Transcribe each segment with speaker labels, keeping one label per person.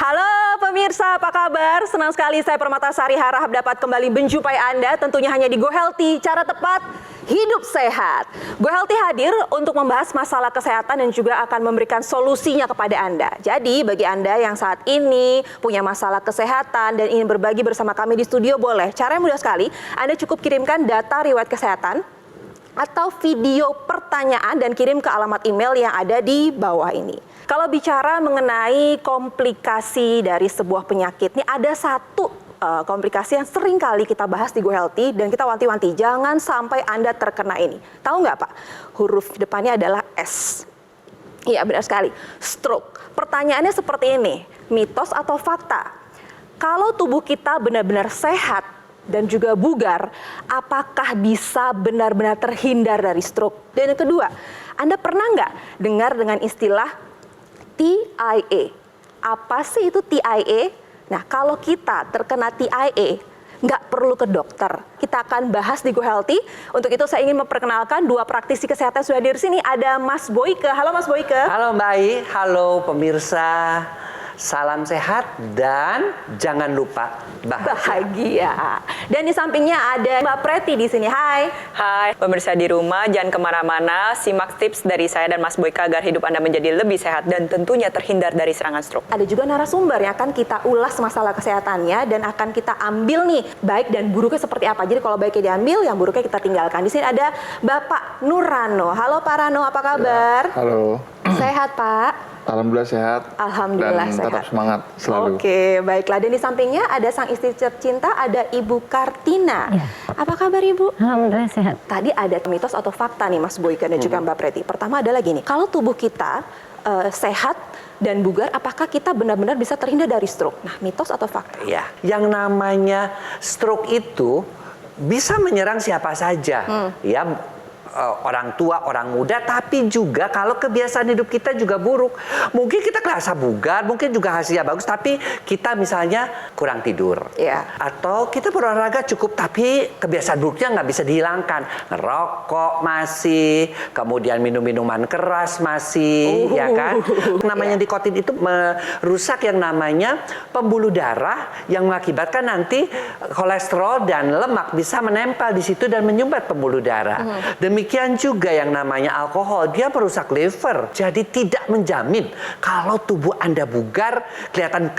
Speaker 1: Halo pemirsa, apa kabar? Senang sekali saya Permatasari harap dapat kembali menjumpai Anda tentunya hanya di Go Healthy, cara tepat hidup sehat. Go Healthy hadir untuk membahas masalah kesehatan dan juga akan memberikan solusinya kepada Anda. Jadi bagi Anda yang saat ini punya masalah kesehatan dan ingin berbagi bersama kami di studio boleh. Caranya mudah sekali, Anda cukup kirimkan data riwayat kesehatan atau video pertanyaan dan kirim ke alamat email yang ada di bawah ini. Kalau bicara mengenai komplikasi dari sebuah penyakit, nih ada satu komplikasi yang sering kali kita bahas di Go Healthy dan kita wanti-wanti jangan sampai Anda terkena ini. Tahu nggak Pak? Huruf depannya adalah S. Iya benar sekali, stroke. Pertanyaannya seperti ini, mitos atau fakta? Kalau tubuh kita benar-benar sehat dan juga bugar, apakah bisa benar-benar terhindar dari stroke? Dan yang kedua, Anda pernah nggak dengar dengan istilah TIA? Apa sih itu TIA? Nah, kalau kita terkena TIA, nggak perlu ke dokter. Kita akan bahas di Go Healthy. Untuk itu saya ingin memperkenalkan dua praktisi kesehatan sudah di sini. Ada Mas Boyke. Halo Mas Boyke.
Speaker 2: Halo Mbak Ai, halo pemirsa. Salam sehat dan jangan lupa bahagia.
Speaker 1: Dan di sampingnya ada Mbak Preti di sini. Hai.
Speaker 3: Hai, pemirsa di rumah, jangan kemana-mana. Simak tips dari saya dan Mas Boyke agar hidup Anda menjadi lebih sehat dan tentunya terhindar dari serangan stroke.
Speaker 1: Ada juga narasumber yang akan kita ulas masalah kesehatannya dan akan kita ambil nih baik dan buruknya seperti apa. Jadi kalau baiknya diambil, yang buruknya kita tinggalkan. Di sini ada Bapak Nur Rano. Halo Pak Rano, apa kabar?
Speaker 4: Ya, halo.
Speaker 1: Sehat Pak?
Speaker 4: Alhamdulillah sehat.
Speaker 1: Alhamdulillah
Speaker 4: dan
Speaker 1: sehat.
Speaker 4: tetap semangat selalu.
Speaker 1: Oke, baiklah. Dan di sampingnya ada sang istri tercinta, ada Ibu Kartina. Ya. Apa kabar Ibu?
Speaker 5: Alhamdulillah sehat.
Speaker 1: Tadi ada mitos atau fakta nih Mas Boyke dan juga Mbak Preti. Pertama adalah gini, kalau tubuh kita sehat dan bugar, apakah kita benar-benar bisa terhindar dari stroke? Nah, mitos atau fakta?
Speaker 2: Ya, yang namanya stroke itu bisa menyerang siapa saja. Ya, orang tua, orang muda, tapi juga kalau kebiasaan hidup kita juga buruk. Mungkin kita kerasa bugar, mungkin juga hasilnya bagus, tapi kita misalnya kurang tidur.
Speaker 1: Yeah.
Speaker 2: Atau kita berolahraga cukup, tapi kebiasaan buruknya nggak bisa dihilangkan. Ngerokok masih, kemudian minum minuman keras masih, ya kan? Namanya nikotin itu merusak yang namanya pembuluh darah yang mengakibatkan nanti kolesterol dan lemak bisa menempel di situ dan menyumbat pembuluh darah. Demikian juga yang namanya alkohol, dia merusak liver. Jadi tidak menjamin kalau tubuh Anda bugar, kelihatan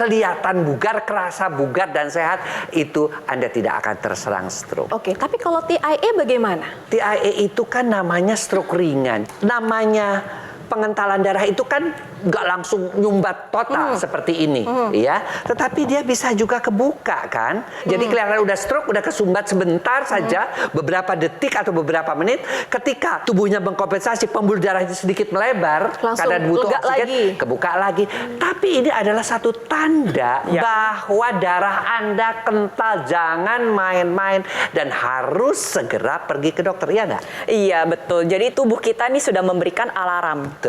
Speaker 2: bugar, kerasa bugar dan sehat, itu Anda tidak akan terserang stroke.
Speaker 1: Oke, tapi kalau TIA bagaimana?
Speaker 2: TIA itu kan namanya stroke ringan. Namanya pengentalan darah itu kan nggak langsung nyumbat total seperti ini, ya. Tetapi dia bisa juga kebuka kan. Jadi kelihatan udah stroke, udah kesumbat sebentar saja, beberapa detik atau beberapa menit. Ketika tubuhnya mengkompensasi, pembuluh darah itu sedikit melebar karena butuh oksigen, kebuka lagi. Tapi ini adalah satu tanda bahwa darah Anda kental. Jangan main-main dan harus segera pergi ke dokter, ya nggak?
Speaker 3: Iya, betul. Jadi tubuh kita ini sudah memberikan alarm.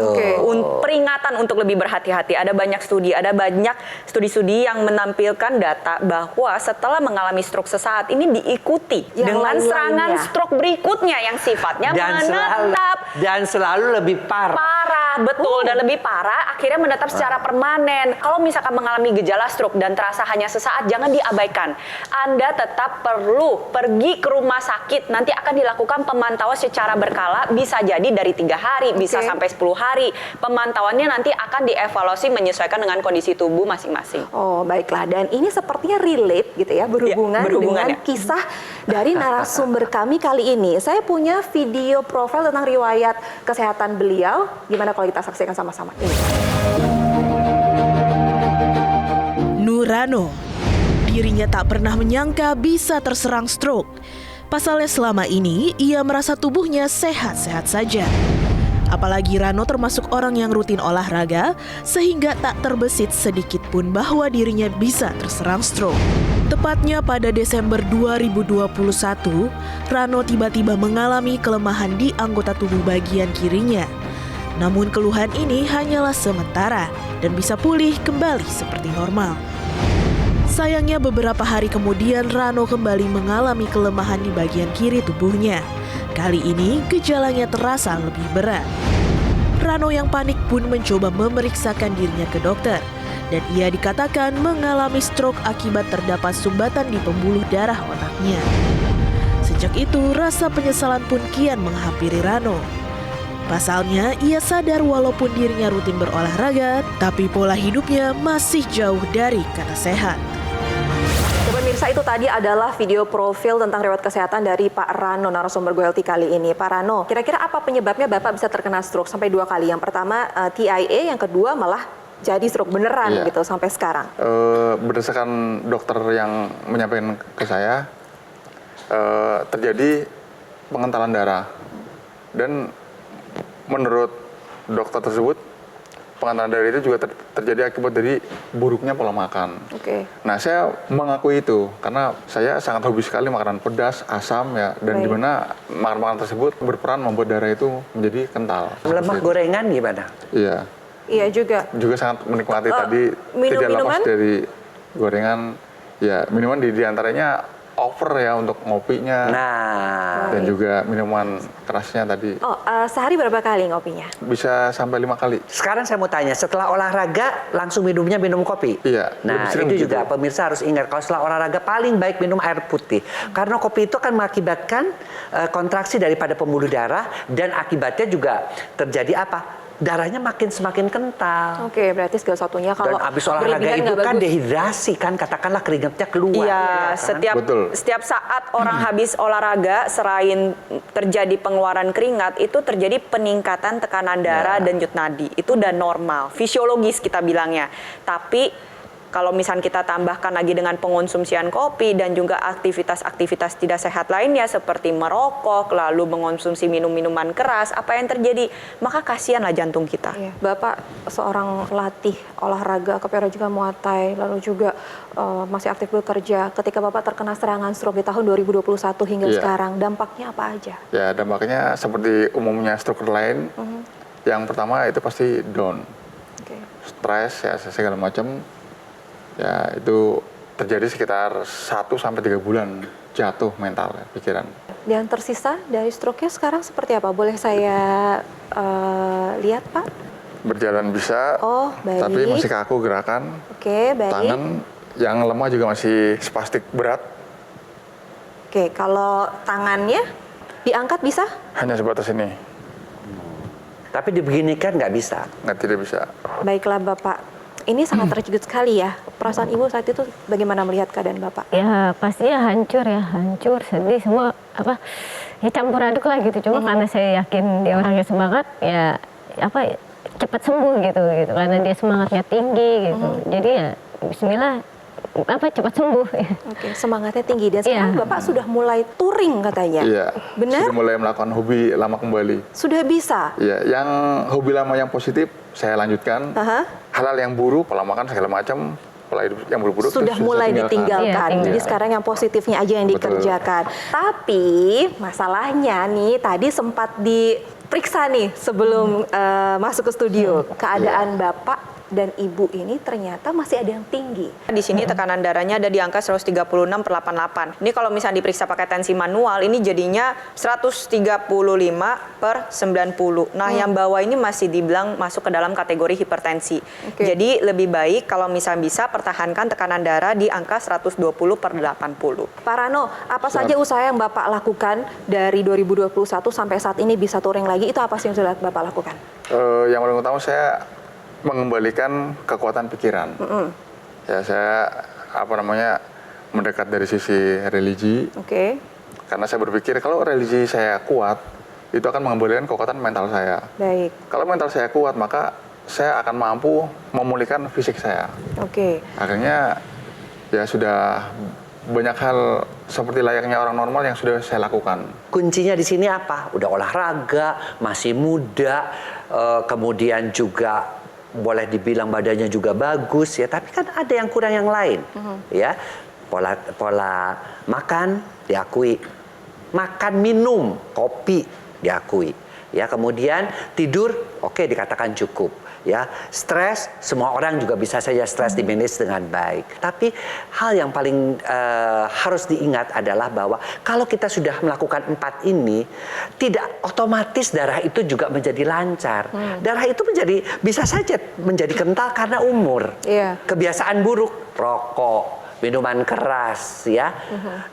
Speaker 3: Peringatan untuk lebih berhati-hati. Ada banyak studi yang menampilkan data bahwa setelah mengalami stroke sesaat ini diikuti dengan serangan stroke berikutnya yang sifatnya menetap
Speaker 2: dan selalu lebih parah.
Speaker 3: Betul, dan lebih parah akhirnya menetap secara permanen. Kalau misalkan mengalami gejala stroke dan terasa hanya sesaat, jangan diabaikan. Anda tetap perlu pergi ke rumah sakit. Nanti akan dilakukan pemantauan secara berkala, bisa jadi dari 3 hari, bisa sampai 10 hari. Pemantauannya nanti akan dievaluasi menyesuaikan dengan kondisi tubuh masing-masing.
Speaker 1: Oh, baiklah. Dan ini sepertinya relate gitu ya, berhubungan dengan kisah dari narasumber kami kali ini. Saya punya video profil tentang riwayat kesehatan beliau. Gimana kalau kita saksikan sama-sama ini?
Speaker 6: Nur Rano, dirinya tak pernah menyangka bisa terserang stroke. Pasalnya selama ini ia merasa tubuhnya sehat-sehat saja. Apalagi Rano termasuk orang yang rutin olahraga, sehingga tak terbesit sedikit pun bahwa dirinya bisa terserang stroke. Tepatnya pada Desember 2021, Rano tiba-tiba mengalami kelemahan di anggota tubuh bagian kirinya. Namun keluhan ini hanyalah sementara dan bisa pulih kembali seperti normal. Sayangnya beberapa hari kemudian Rano kembali mengalami kelemahan di bagian kiri tubuhnya. Kali ini gejalanya terasa lebih berat. Rano yang panik pun mencoba memeriksakan dirinya ke dokter. dan ia dikatakan mengalami stroke akibat terdapat sumbatan di pembuluh darah otaknya. Sejak itu, rasa penyesalan pun kian menghampiri Rano. Pasalnya, ia sadar walaupun dirinya rutin berolahraga, tapi pola hidupnya masih jauh dari kata sehat.
Speaker 1: Pemirsa, itu tadi adalah video profil tentang riwayat kesehatan dari Pak Rano, narasumber GoHealthy kali ini. Pak Rano, kira-kira apa penyebabnya Bapak bisa terkena stroke sampai 2 kali? Yang pertama TIA, yang kedua malah jadi stroke beneran gitu sampai sekarang.
Speaker 4: Berdasarkan dokter yang menyampaikan ke saya, terjadi pengentalan darah. Dan menurut dokter tersebut, pengentalan darah itu juga terjadi akibat dari buruknya pola makan.
Speaker 1: Oke.
Speaker 4: Nah, saya mengakui itu karena saya sangat hobi sekali makanan pedas, asam ya, dan di mana makanan-makanan tersebut berperan membuat darah itu menjadi kental.
Speaker 2: Lemak gorengan gimana?
Speaker 4: Iya.
Speaker 1: Iya juga.
Speaker 4: Juga sangat menikmati tadi tidak lepas dari gorengan. Ya, minuman di antaranya over ya untuk ngopinya.
Speaker 2: Nah,
Speaker 4: Dan juga minuman kerasnya tadi.
Speaker 1: Sehari berapa kali ngopinya?
Speaker 4: Bisa sampai 5 kali.
Speaker 2: sekarang saya mau tanya, setelah olahraga langsung minum kopi?
Speaker 4: Iya,
Speaker 2: Nah,
Speaker 4: lebih sering
Speaker 2: itu
Speaker 4: begitu.
Speaker 2: juga pemirsa harus ingat, kalau setelah olahraga paling baik minum air putih. Karena kopi itu akan mengakibatkan kontraksi daripada pembuluh darah, dan akibatnya juga terjadi apa? Darahnya semakin kental.
Speaker 1: Oke, berarti segala satunya kalau
Speaker 2: Dan habis olahraga
Speaker 1: berlebihan
Speaker 2: itu
Speaker 1: nggak
Speaker 2: kan
Speaker 1: bagus.
Speaker 2: dehidrasi kan, katakanlah keringatnya keluar.
Speaker 3: Iya,
Speaker 2: ya kan?
Speaker 3: setiap saat orang habis olahraga, selain terjadi pengeluaran keringat, itu terjadi peningkatan tekanan darah dan denyut nadi. Itu udah normal, fisiologis kita bilangnya. Tapi kalau misalnya kita tambahkan lagi dengan pengonsumsian kopi dan juga aktivitas-aktivitas tidak sehat lainnya seperti merokok, lalu mengonsumsi minum-minuman keras, apa yang terjadi? Maka kasihanlah jantung kita.
Speaker 1: Iya. Bapak seorang pelatih olahraga, kepala juga Muay Thai, lalu juga masih aktif bekerja. Ketika Bapak terkena serangan stroke di tahun 2021 hingga sekarang, dampaknya apa aja?
Speaker 4: Ya, dampaknya seperti umumnya stroke lain. Yang pertama itu pasti down. Stres ya segala macam. Ya, itu terjadi sekitar 1-3 bulan jatuh mental ya, pikiran.
Speaker 1: Dan tersisa dari stroke-nya sekarang seperti apa? Boleh saya lihat, Pak?
Speaker 4: Berjalan bisa,
Speaker 1: Oh, baik.
Speaker 4: tapi masih kaku gerakan.
Speaker 1: Oke, baik.
Speaker 4: Tangan yang lemah juga masih spastik berat.
Speaker 1: Oke, kalau tangannya diangkat bisa?
Speaker 4: Hanya sebatas ini,
Speaker 2: Tapi dibeginikan nggak bisa.
Speaker 4: tidak bisa.
Speaker 1: Baiklah, Bapak. Ini sangat terkejut sekali ya. Perasaan Ibu saat itu bagaimana melihat keadaan Bapak?
Speaker 5: Ya pastinya hancur, sedih, semua ya campur aduk lah gitu. Cuma karena saya yakin dia orangnya semangat, ya cepat sembuh gitu. Karena dia semangatnya tinggi gitu. Jadi ya Bismillah cepat sembuh.
Speaker 1: Oke, semangatnya tinggi. Dan sekarang Bapak sudah mulai touring katanya.
Speaker 4: Iya.
Speaker 1: Benar?
Speaker 4: Sudah mulai melakukan hobi lama kembali.
Speaker 1: Sudah bisa?
Speaker 4: Iya, yang hobi lama yang positif saya lanjutkan. Hal-hal yang buruk, pola makan segala macam, pola hidup yang buruk-buruk
Speaker 1: sudah mulai ditinggalkan.
Speaker 5: Iya,
Speaker 1: Jadi sekarang yang positifnya aja yang dikerjakan. Tapi masalahnya nih tadi sempat diperiksa /nih sebelum masuk ke studio. Keadaan Bapak dan Ibu ini ternyata masih ada yang tinggi.
Speaker 3: Di sini tekanan darahnya ada di angka 136/88. Ini kalau misalnya diperiksa pakai tensi manual, ini jadinya 135/90. Nah, yang bawah ini masih dibilang masuk ke dalam kategori hipertensi. Jadi lebih baik kalau misalnya bisa pertahankan tekanan darah di angka 120/80.
Speaker 1: Pak Rano, apa saja usaha yang Bapak lakukan dari 2021 sampai saat ini bisa touring lagi? Itu apa sih yang sudah Bapak lakukan?
Speaker 4: Yang paling utama saya mengembalikan kekuatan pikiran. Ya, saya mendekat dari sisi religi.
Speaker 1: Oke.
Speaker 4: Karena saya berpikir kalau religi saya kuat, itu akan mengembalikan kekuatan mental saya.
Speaker 1: Baik.
Speaker 4: Kalau mental saya kuat, maka saya akan mampu memulihkan fisik saya.
Speaker 1: Oke.
Speaker 4: Akhirnya ya sudah banyak hal seperti layaknya orang normal yang sudah saya lakukan.
Speaker 2: Kuncinya di sini apa? Udah olahraga, masih muda, kemudian juga boleh dibilang badannya juga bagus ya, tapi kan ada yang kurang yang lain. Ya, pola makan diakui, makan minum kopi diakui, ya, kemudian tidur oke dikatakan cukup. Ya, stres, semua orang juga bisa saja stres di manage dengan baik. Tapi hal yang paling harus diingat adalah bahwa kalau kita sudah melakukan 4 ini, tidak otomatis darah itu juga menjadi lancar. Darah itu bisa saja menjadi kental karena umur. Kebiasaan buruk, rokok, minuman keras, ya.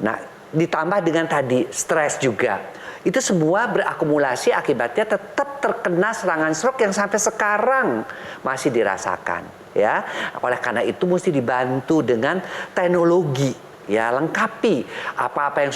Speaker 2: Nah, ditambah dengan tadi stres juga. Itu semua berakumulasi akibatnya tetap terkena serangan stroke yang sampai sekarang masih dirasakan, ya. Oleh karena itu mesti dibantu dengan teknologi, ya, lengkapi apa-apa yang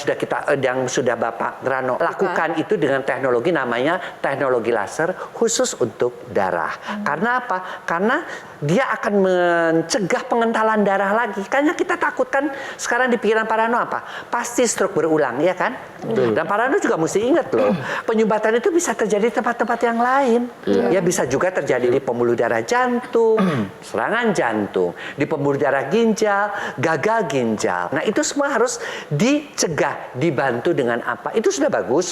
Speaker 2: sudah Bapak Rano lakukan itu dengan teknologi namanya teknologi laser khusus untuk darah. Karena apa? Karena dia akan mencegah pengentalan darah lagi. Karena kita takutkan sekarang di pikiran Pak Rano apa? Pasti stroke berulang, ya kan? Dan Pak Rano juga mesti ingat loh, penyumbatan itu bisa terjadi di tempat-tempat yang lain. Ya, bisa juga terjadi di pembuluh darah jantung, serangan jantung, di pembuluh darah ginjal, gagal ginjal. Nah, itu semua harus dicegah, dibantu dengan apa? Itu sudah bagus,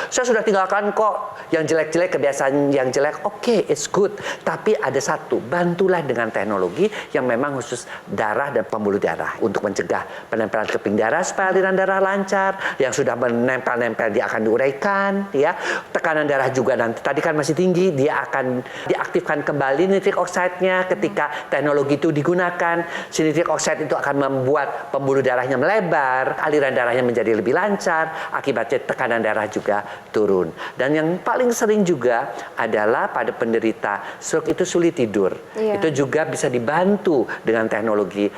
Speaker 2: saya sudah tinggalkan kok yang jelek-jelek, kebiasaan yang jelek. Oke, it's good. Tapi ada satu, bantulah dengan teknologi yang memang khusus darah dan pembuluh darah untuk mencegah penempelan keping darah supaya aliran darah lancar. Yang sudah menempel-nempel dia akan diuraikan, ya. Tekanan darah juga nanti tadi kan masih tinggi, dia akan diaktifkan kembali nitric oxide-nya ketika teknologi itu digunakan. Si nitric oxide itu akan membuat pembuluh darahnya melebar, aliran darahnya menjadi lebih lancar, akibatnya tekanan darah juga turun. Dan yang paling sering juga adalah pada penderita stroke itu sulit tidur. Itu juga bisa dibantu dengan teknologi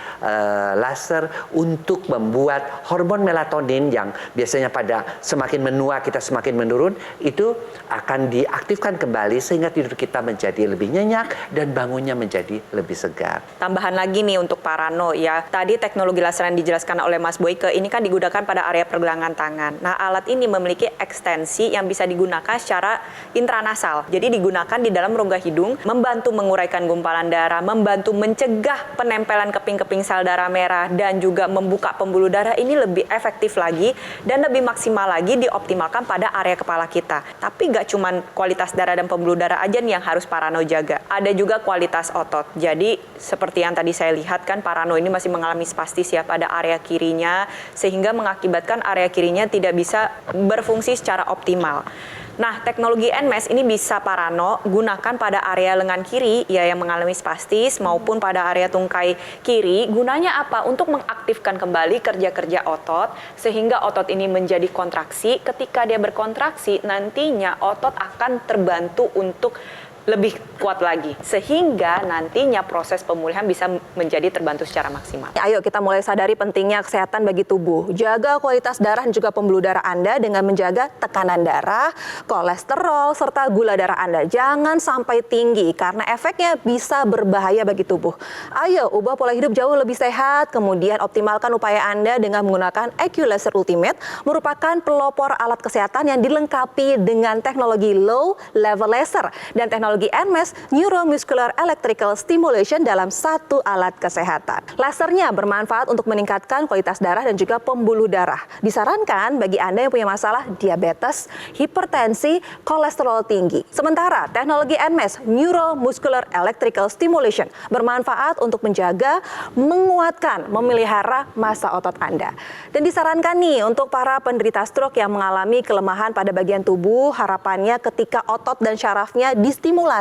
Speaker 2: laser untuk membuat hormon melatonin yang biasanya pada semakin menua kita semakin menurun, itu akan diaktifkan kembali sehingga tidur kita menjadi lebih nyenyak dan bangunnya menjadi lebih segar.
Speaker 3: Tambahan lagi nih untuk Pak Rano, ya. Tadi teknologi laser yang dijelaskan oleh Mas Boyke ini kan digunakan pada area pergelangan tangan. Nah, alat ini memiliki ekstensi yang bisa digunakan secara intranasal. Jadi digunakan di dalam rongga hidung, membantu menguraikan gumpalan darah, membantu mencegah penempelan keping-keping sel darah merah, dan juga membuka pembuluh darah ini lebih efektif lagi dan lebih maksimal lagi dioptimalkan pada area kepala kita. Tapi nggak cuma kualitas darah dan pembuluh darah aja nih yang harus Pak Rano jaga. Ada juga kualitas otot. Jadi seperti yang tadi saya lihat kan Pak Rano ini masih mengalami spastis ya pada area kirinya, sehingga mengakibatkan area kirinya tidak bisa berfungsi secara optimal. Nah, teknologi NMES ini bisa Pak Rano gunakan pada area lengan kiri ya yang mengalami spastis maupun pada area tungkai kiri. Gunanya apa? Untuk mengaktifkan kembali kerja-kerja otot sehingga otot ini menjadi kontraksi. Ketika dia berkontraksi, nantinya otot akan terbantu untuk lebih kuat lagi sehingga nantinya proses pemulihan bisa menjadi terbantu secara maksimal.
Speaker 1: Ayo kita mulai sadari pentingnya kesehatan bagi tubuh. Jaga kualitas darah dan juga pembuluh darah Anda dengan menjaga tekanan darah, kolesterol, serta gula darah Anda. Jangan sampai tinggi karena efeknya bisa berbahaya bagi tubuh. Ayo ubah pola hidup jauh lebih sehat, kemudian optimalkan upaya Anda dengan menggunakan EQ Laser Ultimate, merupakan pelopor alat kesehatan yang dilengkapi dengan teknologi low level laser dan teknologi NMES Neuromuscular Electrical Stimulation dalam satu alat kesehatan. Lasernya bermanfaat untuk meningkatkan kualitas darah dan juga pembuluh darah. Disarankan bagi Anda yang punya masalah diabetes, hipertensi, kolesterol tinggi. Sementara teknologi NMES Neuromuscular Electrical Stimulation bermanfaat untuk menjaga, menguatkan, memelihara massa otot Anda. Dan disarankan nih untuk para penderita stroke yang mengalami kelemahan pada bagian tubuh, harapannya ketika otot dan syarafnya distimulasi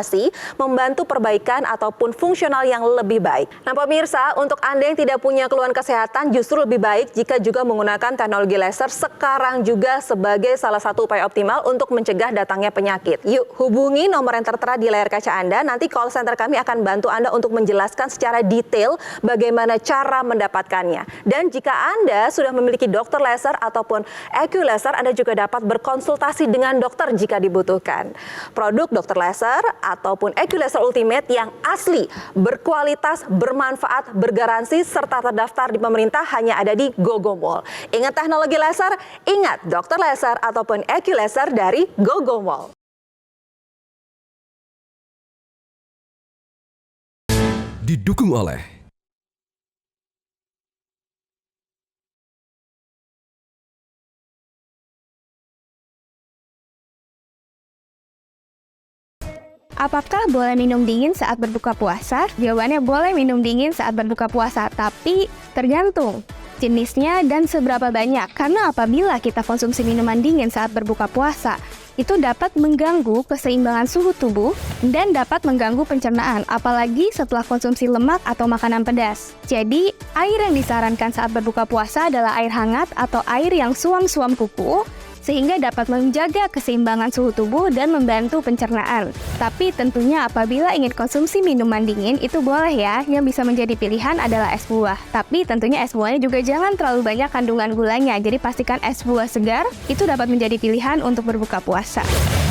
Speaker 1: membantu perbaikan ataupun fungsional yang lebih baik. Nah pemirsa, untuk Anda yang tidak punya keluhan kesehatan justru lebih baik jika juga menggunakan teknologi laser sekarang juga sebagai salah satu upaya optimal untuk mencegah datangnya penyakit. Yuk hubungi nomor yang tertera di layar kaca Anda, nanti call center kami akan bantu Anda untuk menjelaskan secara detail bagaimana cara mendapatkannya. Dan jika Anda sudah memiliki dokter laser ataupun EQ laser, Anda juga dapat berkonsultasi dengan dokter jika dibutuhkan. Produk dokter laser ataupun EQ Laser Ultimate yang asli, berkualitas, bermanfaat, bergaransi, serta terdaftar di pemerintah hanya ada di GoGo Mall. Ingat teknologi laser, ingat dokter laser ataupun EQ Laser dari GoGo Mall.
Speaker 7: Didukung oleh
Speaker 8: Apakah boleh minum dingin saat berbuka puasa? Jawabannya boleh minum dingin saat berbuka puasa, tapi tergantung jenisnya dan seberapa banyak. Karena apabila kita konsumsi minuman dingin saat berbuka puasa, itu dapat mengganggu keseimbangan suhu tubuh dan dapat mengganggu pencernaan, apalagi setelah konsumsi lemak atau makanan pedas. Jadi, air yang disarankan saat berbuka puasa adalah air hangat atau air yang suam-suam kuku, sehingga dapat menjaga keseimbangan suhu tubuh dan membantu pencernaan. Tapi tentunya apabila ingin konsumsi minuman dingin itu boleh ya, yang bisa menjadi pilihan adalah es buah. Tapi tentunya es buahnya juga jangan terlalu banyak kandungan gulanya, jadi pastikan es buah segar itu dapat menjadi pilihan untuk berbuka puasa.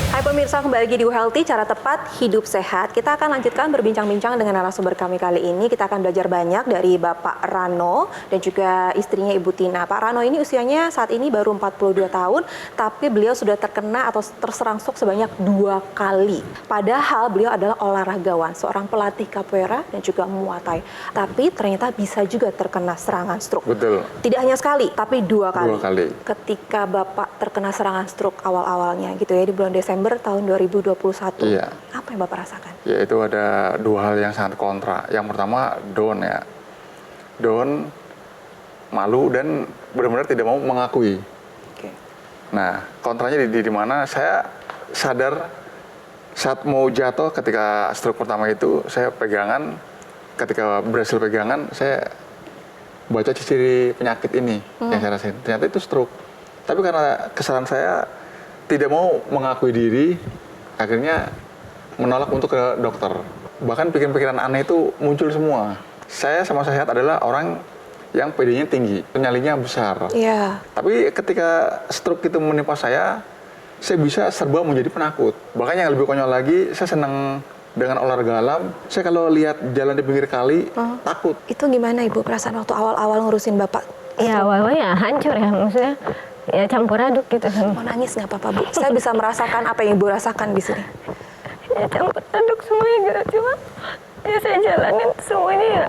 Speaker 1: Hai pemirsa, kembali lagi di Healthy, cara tepat hidup sehat. Kita akan lanjutkan berbincang-bincang dengan narasumber kami kali ini. Kita akan belajar banyak dari Bapak Rano dan juga istrinya Ibu Tina. Pak Rano ini usianya saat ini baru 42 tahun, tapi beliau sudah terkena atau terserang stroke sebanyak 2 kali. Padahal beliau adalah olahragawan, seorang pelatih capoeira dan juga muay thai. Tapi ternyata bisa juga terkena serangan stroke.
Speaker 4: Betul.
Speaker 1: Tidak hanya sekali, tapi 2 kali.
Speaker 4: 2 kali.
Speaker 1: Ketika Bapak terkena serangan stroke awal-awalnya gitu ya, di bulan Desember tahun 2021.
Speaker 4: Iya.
Speaker 1: Apa yang Bapak rasakan?
Speaker 4: Ya, itu ada 2 hal yang sangat kontra. Yang pertama, down ya. Down, malu, dan benar-benar tidak mau mengakui.
Speaker 1: Oke.
Speaker 4: Nah, kontranya di mana saya sadar saat mau jatuh ketika stroke pertama itu, saya pegangan, ketika berhasil pegangan, saya baca ciri penyakit ini yang saya rasain. Ternyata itu stroke. Tapi karena kesalahan saya tidak mau mengakui diri, akhirnya menolak untuk ke dokter. Bahkan pikiran-pikiran aneh itu muncul semua. Saya sama sehat adalah orang yang PD-nya tinggi, nyalinya besar.
Speaker 1: Iya.
Speaker 4: Tapi ketika stroke itu menimpa saya bisa serba menjadi penakut. Bahkan yang lebih konyol lagi, saya senang dengan olahraga alam. Saya kalau lihat jalan di pinggir kali, takut.
Speaker 1: Itu gimana Ibu perasaan waktu awal-awal ngurusin Bapak?
Speaker 5: Ya awalnya hancur ya, maksudnya ya campur aduk gitu.
Speaker 1: Mau nangis nggak apa-apa Bu? Saya bisa merasakan apa yang Ibu rasakan di sini.
Speaker 5: Ya campur aduk semuanya gitu, cuma ya saya jalanin semuanya ya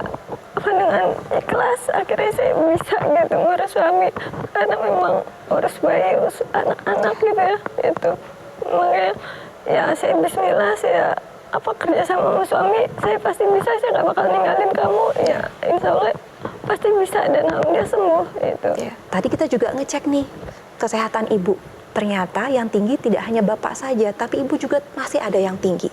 Speaker 5: dengan ikhlas. Akhirnya saya bisa gitu ngurus suami, karena memang urus bayi, urus anak-anak gitu ya, itu makanya ya saya bismillah, saya kerja sama suami, saya pasti bisa, saya nggak bakal ninggalin kamu ya, insya Allah pasti bisa dan alhamdulillah sembuh itu.
Speaker 1: Ya. Tadi kita juga ngecek nih kesehatan Ibu. Ternyata yang tinggi tidak hanya Bapak saja, tapi Ibu juga masih ada yang tinggi.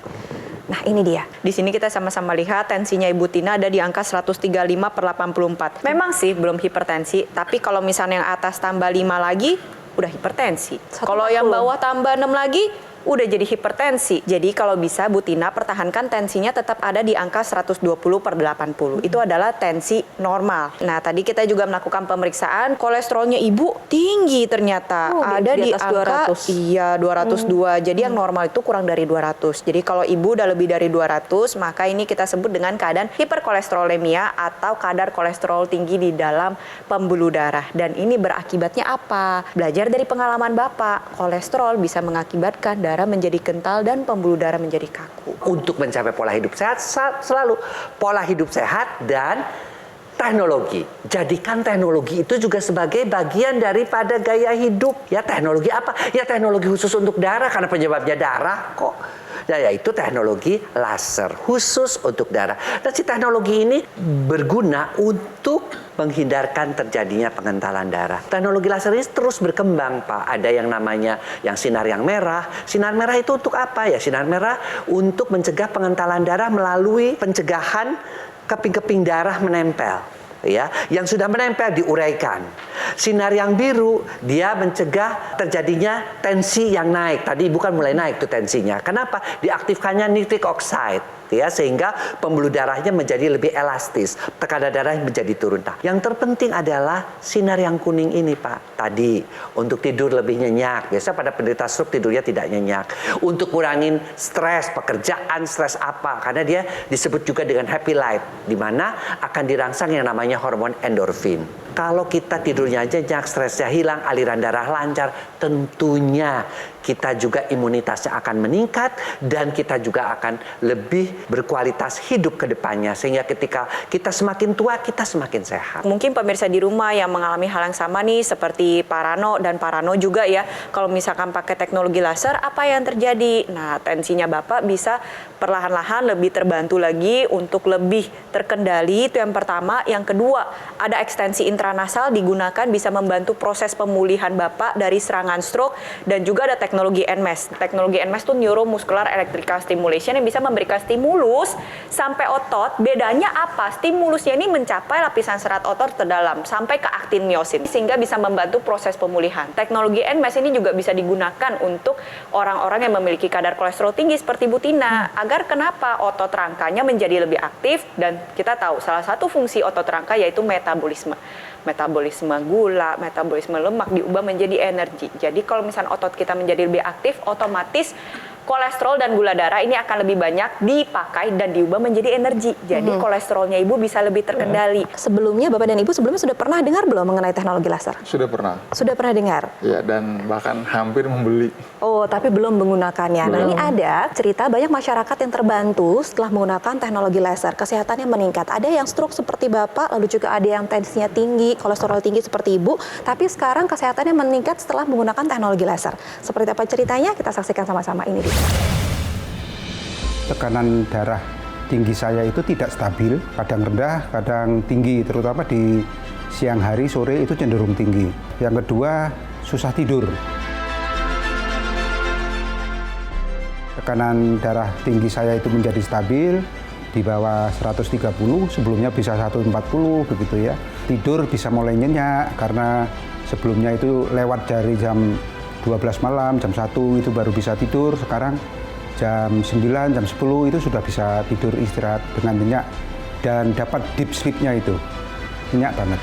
Speaker 1: Nah ini dia.
Speaker 3: Di sini kita sama-sama lihat tensinya Ibu Tina ada di angka 135/84. Memang sih belum hipertensi, tapi kalau misalnya yang atas tambah 5 lagi, udah hipertensi. Kalau yang bawah tambah 6 lagi, udah jadi hipertensi. Jadi kalau bisa Bu Tina pertahankan tensinya tetap ada di angka 120/80. Itu adalah tensi normal. Nah tadi kita juga melakukan pemeriksaan, kolesterolnya Ibu tinggi ternyata. Ada di
Speaker 1: atas
Speaker 3: angka
Speaker 1: 200.
Speaker 3: Iya 202. Jadi yang normal itu kurang dari 200. Jadi kalau Ibu udah lebih dari 200, maka ini kita sebut dengan keadaan hiperkolesterolemia atau kadar kolesterol tinggi di dalam pembuluh darah. Dan ini berakibatnya apa? Belajar dari pengalaman Bapak, kolesterol bisa mengakibatkan darah menjadi kental dan pembuluh darah menjadi kaku.
Speaker 2: Untuk mencapai pola hidup sehat, selalu pola hidup sehat dan teknologi. Jadikan teknologi itu juga sebagai bagian daripada gaya hidup. Ya teknologi apa? Ya teknologi khusus untuk darah, karena penyebabnya darah kok. Ya, yaitu teknologi laser khusus untuk darah. Dan si teknologi ini berguna untuk menghindarkan terjadinya pengentalan darah. Teknologi laser ini terus berkembang, Pak. Ada yang namanya yang sinar yang merah. Sinar merah itu untuk apa ya? Sinar merah untuk mencegah pengentalan darah melalui pencegahan keping-keping darah menempel. Ya, yang sudah menempel diuraikan. Sinar yang biru dia mencegah terjadinya tensi yang naik. Tadi bukan mulai naik tuh tensinya. Kenapa? Diaktifkannya nitric oxide, ya, sehingga pembuluh darahnya menjadi lebih elastis. Tekanan darah menjadi turun. Nah, yang terpenting adalah sinar yang kuning ini, Pak. Tadi untuk tidur lebih nyenyak. Biasa pada penderita stroke tidurnya tidak nyenyak. Untuk kurangin stres pekerjaan, stres apa? Karena dia disebut juga dengan happy life, di mana akan dirangsang yang namanya hormon endorfin. Kalau kita tidurnya nyenyak, stresnya hilang, aliran darah lancar, tentunya kita juga imunitasnya akan meningkat dan kita juga akan lebih berkualitas hidup ke depannya. Sehingga ketika kita semakin tua, kita semakin sehat.
Speaker 3: Mungkin pemirsa di rumah yang mengalami hal yang sama nih seperti Pak Rano dan Pak Rano juga ya. Kalau misalkan pakai teknologi laser, apa yang terjadi? Nah, tensinya Bapak bisa perlahan-lahan lebih terbantu lagi untuk lebih terkendali. Itu yang pertama. Yang kedua, ada ekstensi intranasal digunakan bisa membantu proses pemulihan Bapak dari serangan stroke, dan juga ada teknologi NMES. Teknologi NMES itu Neuromuscular Electrical Stimulation yang bisa memberikan stimulus sampai otot. Bedanya apa? Stimulusnya ini mencapai lapisan serat otot terdalam sampai ke aktin miosin sehingga bisa membantu proses pemulihan. Teknologi NMES ini juga bisa digunakan untuk orang-orang yang memiliki kadar kolesterol tinggi seperti Bu Tina. Agar kenapa? Otot rangkanya menjadi lebih aktif, dan kita tahu salah satu fungsi otot rangka yaitu metabolisme. Metabolisme gula, metabolisme lemak diubah menjadi energi. Jadi kalau misalnya otot kita menjadi lebih aktif, otomatis kolesterol dan gula darah ini akan lebih banyak dipakai dan diubah menjadi energi. Jadi kolesterolnya Ibu bisa lebih terkendali.
Speaker 1: Sebelumnya Bapak dan Ibu sebelumnya sudah pernah dengar belum mengenai teknologi laser?
Speaker 4: Sudah pernah.
Speaker 1: Sudah pernah dengar?
Speaker 4: Ya, dan bahkan hampir membeli.
Speaker 1: Oh, tapi belum menggunakannya. Nah, ini ada cerita banyak masyarakat yang terbantu setelah menggunakan teknologi laser. Kesehatannya meningkat. Ada yang stroke seperti Bapak, lalu juga ada yang tensinya tinggi, kolesterol tinggi seperti Ibu. Tapi sekarang kesehatannya meningkat setelah menggunakan teknologi laser. Seperti apa ceritanya? Kita saksikan sama-sama ini.
Speaker 9: Tekanan darah tinggi saya itu tidak stabil, kadang rendah, kadang tinggi, terutama di siang hari, sore itu cenderung tinggi. Yang kedua, susah tidur. Tekanan darah tinggi saya itu menjadi stabil, di bawah 130, sebelumnya bisa 140 begitu ya. Tidur bisa mulai nyenyak, karena sebelumnya itu lewat dari jam 12 malam, jam 1 itu baru bisa tidur, sekarang jam 9, jam 10 itu sudah bisa tidur istirahat dengan nyenyak dan dapat deep sleep-nya itu. Nyenyak banget.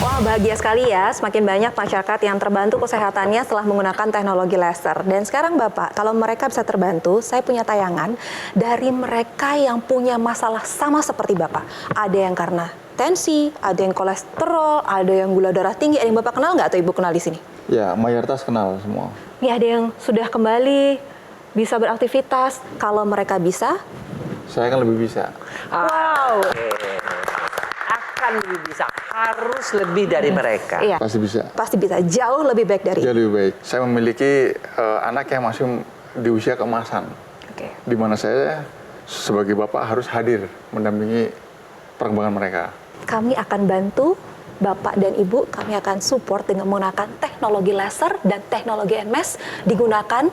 Speaker 1: Wah, bahagia sekali ya, semakin banyak masyarakat yang terbantu kesehatannya setelah menggunakan teknologi laser. Dan sekarang Bapak, kalau mereka bisa terbantu, saya punya tayangan dari mereka yang punya masalah sama seperti Bapak. Ada yang karena tensi, ada yang kolesterol, ada yang gula darah tinggi. Ada yang Bapak kenal nggak atau Ibu kenal di sini?
Speaker 4: Ya, mayoritas kenal semua.
Speaker 1: Ya, ada yang sudah kembali bisa beraktivitas. Kalau mereka bisa,
Speaker 4: Saya kan lebih bisa.
Speaker 1: wow.
Speaker 2: Akan lebih bisa, harus lebih dari mereka.
Speaker 1: Iya.
Speaker 4: Pasti bisa.
Speaker 1: Pasti bisa, jauh lebih baik dari
Speaker 4: Jauh lebih baik. Saya memiliki anak yang masih di usia keemasan.
Speaker 1: Oke.
Speaker 4: Di mana saya sebagai bapak harus hadir mendampingi perkembangan mereka.
Speaker 1: Kami akan bantu Bapak dan Ibu, kami akan support dengan menggunakan teknologi laser dan teknologi NMES digunakan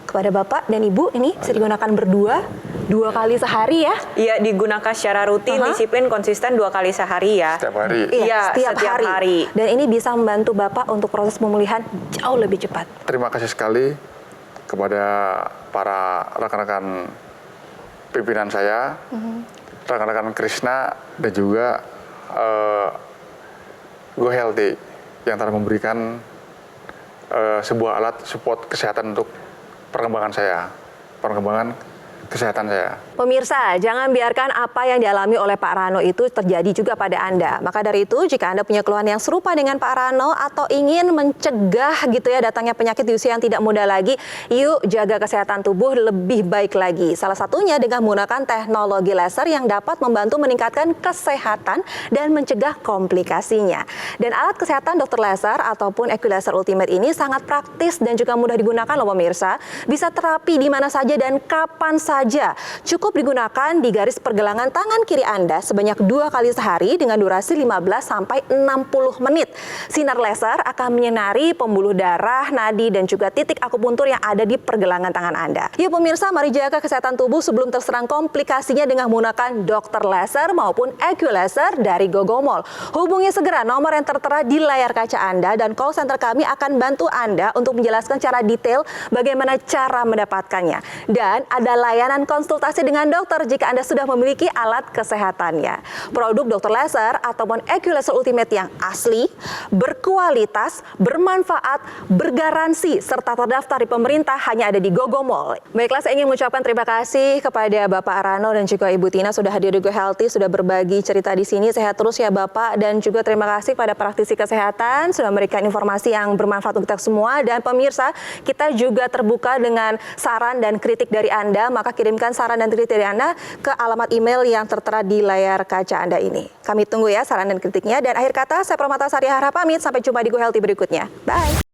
Speaker 1: kepada Bapak dan Ibu. Ini bisa digunakan berdua, 2 kali sehari ya.
Speaker 3: Iya, digunakan secara rutin, disiplin, konsisten 2 kali sehari ya.
Speaker 4: Setiap hari.
Speaker 1: Iya,
Speaker 3: setiap hari.
Speaker 1: Dan ini bisa membantu Bapak untuk proses pemulihan jauh lebih cepat.
Speaker 4: Terima kasih sekali kepada para rekan-rekan pimpinan saya, rekan-rekan Krishna, dan juga Go Healthy yang telah memberikan sebuah alat support kesehatan untuk perkembangan kesehatan saya.
Speaker 1: Pemirsa, jangan biarkan apa yang dialami oleh Pak Rano itu terjadi juga pada Anda. Maka dari itu, jika Anda punya keluhan yang serupa dengan Pak Rano atau ingin mencegah gitu ya datangnya penyakit di usia yang tidak muda lagi, yuk jaga kesehatan tubuh lebih baik lagi. Salah satunya dengan menggunakan teknologi laser yang dapat membantu meningkatkan kesehatan dan mencegah komplikasinya. Dan alat kesehatan Dr. Laser ataupun Equilaser Ultimate ini sangat praktis dan juga mudah digunakan loh pemirsa. Bisa terapi di mana saja dan kapan saja. Cukup digunakan di garis pergelangan tangan kiri Anda sebanyak 2 kali sehari dengan durasi 15 sampai 60 menit. Sinar laser akan menyinari pembuluh darah, nadi, dan juga titik akupuntur yang ada di pergelangan tangan Anda. Yuk pemirsa, mari jaga kesehatan tubuh sebelum terserang komplikasinya dengan menggunakan Dr. Laser maupun Equilaser dari Gogomol. Hubungi segera nomor yang tertera di layar kaca Anda dan call center kami akan bantu Anda untuk menjelaskan secara detail bagaimana cara mendapatkannya. Dan ada layanan konsultasi dengan dengan dokter jika Anda sudah memiliki alat kesehatannya. Produk Dr. Laser ataupun EQ Laser Ultimate yang asli, berkualitas, bermanfaat, bergaransi, serta terdaftar di pemerintah hanya ada di Gogo Mall. Baiklah, saya ingin mengucapkan terima kasih kepada Bapak Rano dan juga Ibu Tina sudah hadir di Go Healthy, sudah berbagi cerita di sini. Sehat terus ya Bapak, dan juga terima kasih pada praktisi kesehatan sudah memberikan informasi yang bermanfaat untuk kita semua. Dan pemirsa, kita juga terbuka dengan saran dan kritik dari Anda, maka kirimkan saran dan kritik dari Anda ke alamat email yang tertera di layar kaca Anda ini. Kami tunggu ya saran dan kritiknya. Dan akhir kata, saya Permatasari Harahap pamit. Sampai jumpa di Go Healthy berikutnya. Bye!